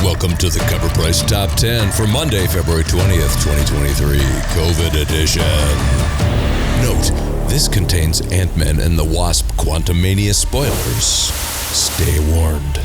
Welcome to the Cover Price Top 10 for Monday, February 20th, 2023, COVID edition. Note, this contains Ant-Man and the Wasp Quantumania spoilers. Stay warned.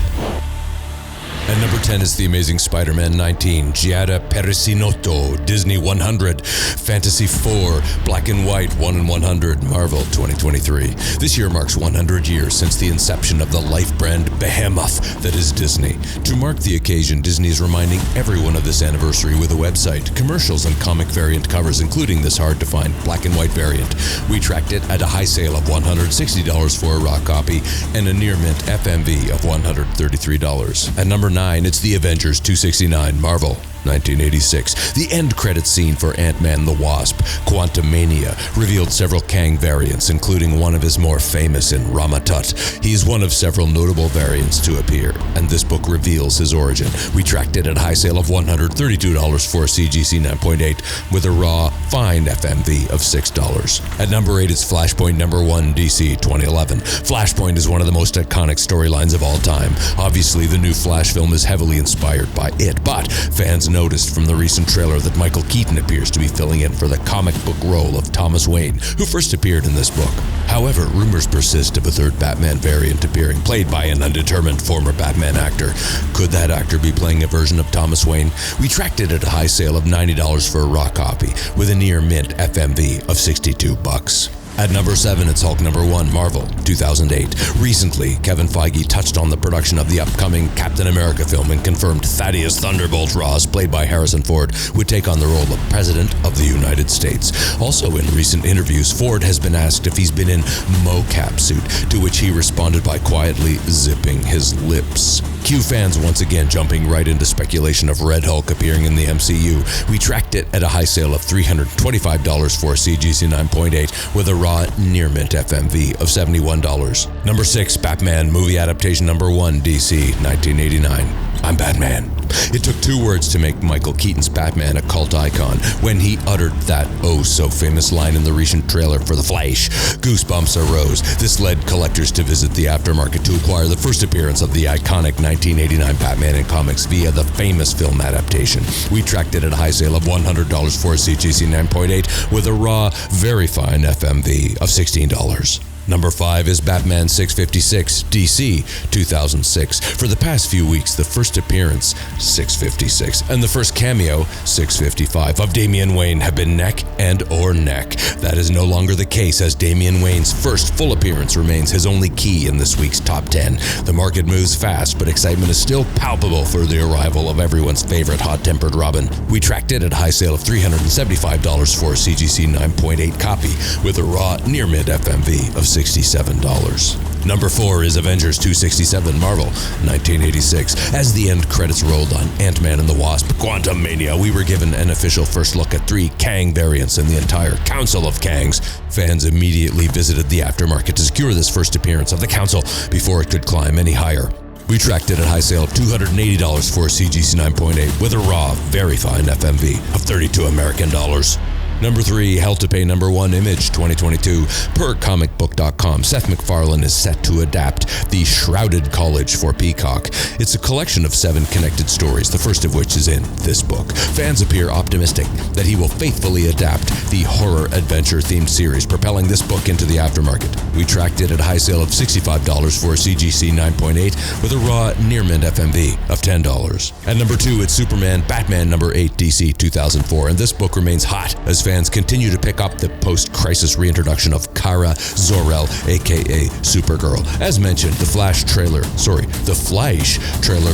At number 10 is The Amazing Spider-Man 19, Giada Perisinotto, Disney 100, Fantasy 4, Black and White 1 in 100, Marvel 2023. This year marks 100 years since the inception of the life brand behemoth that is Disney. To mark the occasion, Disney is reminding everyone of this anniversary with a website, commercials, and comic variant covers, including this hard-to-find black and white variant. We tracked it at a high sale of $160 for a raw copy and a near-mint FMV of $133. At number 9, it's The Avengers 269, Marvel 1986. The end credits scene for Ant-Man and the Wasp, Quantumania, revealed several Kang variants, including one of his more famous in Ramatut. He is one of several notable variants to appear, and this book reveals his origin. We tracked it at a high sale of $132 for a CGC 9.8 with a raw, fine FMV of $6. At number 8, it's Flashpoint number 1, DC 2011. Flashpoint is one of the most iconic storylines of all time. Obviously, the new Flash film is heavily inspired by it, but fans noticed from the recent trailer that Michael Keaton appears to be filling in for the comic book role of Thomas Wayne, who first appeared in this book. However, rumors persist of a third Batman variant appearing, played by an undetermined former Batman actor. Could that actor be playing a version of Thomas Wayne? We tracked it at a high sale of $90 for a raw copy, with a near mint FMV of $62. At number 7, it's Hulk number 1, Marvel 2008. Recently, Kevin Feige touched on the production of the upcoming Captain America film and confirmed Thaddeus Thunderbolt Ross, played by Harrison Ford, would take on the role of President of the United States. Also in recent interviews, Ford has been asked if he's been in mocap suit, to which he responded by quietly zipping his lips. Q fans once again jumping right into speculation of Red Hulk appearing in the MCU. We tracked it at a high sale of $325 for a CGC 9.8 with a raw near-mint FMV of $71. Number 6, Batman movie adaptation number 1, DC 1989. I'm Batman. It took 2 words to make Michael Keaton's Batman a cult icon. When he uttered that oh-so-famous line in the recent trailer for The Flash, goosebumps arose. This led collectors to visit the aftermarket to acquire the first appearance of the iconic 1989 Batman in comics via the famous film adaptation. We tracked it at a high sale of $100 for a CGC 9.8 with a raw, very fine FMV of $16. Number 5 is Batman 656, DC 2006. For the past few weeks, the first appearance, 656, and the first cameo, 655, of Damian Wayne have been neck and or neck. That is no longer the case, as Damian Wayne's first full appearance remains his only key in this week's top 10. The market moves fast, but excitement is still palpable for the arrival of everyone's favorite hot-tempered Robin. We tracked it at a high sale of $375 for a CGC 9.8 copy, with a raw near-mid FMV of $67. Number 4 is Avengers 267, Marvel 1986. As the end credits rolled on Ant-Man and the Wasp, Quantumania, we were given an official first look at 3 Kang variants and the entire Council of Kangs. Fans immediately visited the aftermarket to secure this first appearance of the Council before it could climb any higher. We tracked it at high sale of $280 for a CGC 9.8 with a raw, very fine FMV of $32 American dollars. Number 3, Hell to Pay number 1, Image 2022. Per comicbook.com, Seth MacFarlane is set to adapt The Shrouded College for Peacock. It's a collection of 7 connected stories, the first of which is in this book. Fans appear optimistic that he will faithfully adapt the horror adventure themed series, propelling this book into the aftermarket. We tracked it at a high sale of $65 for a CGC 9.8 with a raw near-mint FMV of $10. At number 2, it's Superman Batman number 8, DC 2004, and this book remains hot as fans continue to pick up the post-crisis reintroduction of Kara Zor-El, aka Supergirl. As mentioned, the Flash trailer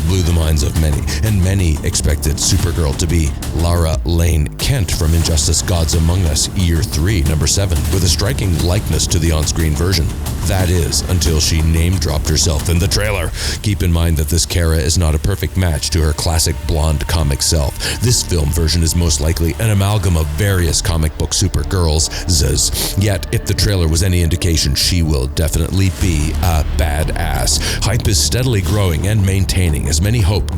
blew the minds of many, and many expected Supergirl to be Lara Lane Kent from Injustice Gods Among Us Year 3, number 7, with a striking likeness to the on-screen version. That is, until she name-dropped herself in the trailer. Keep in mind that this Kara is not a perfect match to her classic blonde comic self. This film version is most likely an amalgam of various comic book Supergirls. Yet, if the trailer trailer was any indication, she will definitely be a badass. Hype is steadily growing and maintaining as many hope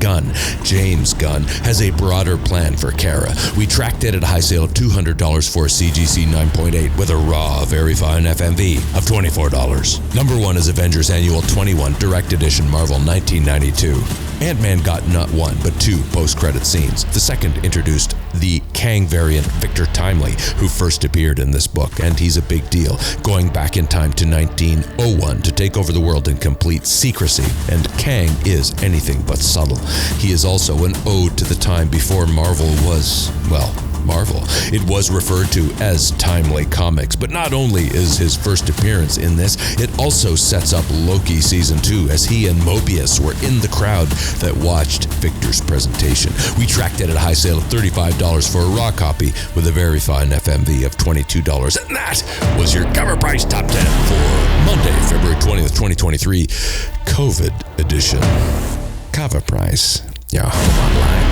James Gunn, has a broader plan for Kara. We tracked it at a high sale of $200 for CGC 9.8 with a raw, very fine FMV of $24. Number 1 is Avengers Annual 21 Direct Edition Marvel 1992. Ant-Man got not one, but 2 post-credit scenes. The second introduced the Kang variant Victor Timely, who first appeared in this book, and he's a big deal, going back in time to 1901 to take over the world in complete secrecy, and Kang is anything but subtle. He is also an ode to the time before Marvel was, well, Marvel. It was referred to as Timely Comics, but not only is his first appearance in this, it also sets up Loki Season 2 as he and Mobius were in the crowd that watched Victor's presentation. We tracked it at a high sale of $35 for a raw copy with a very fine FMV of $22. And that was your cover price top 10 for Monday, February 20th, 2023, COVID edition. Cover price. Yeah, home online.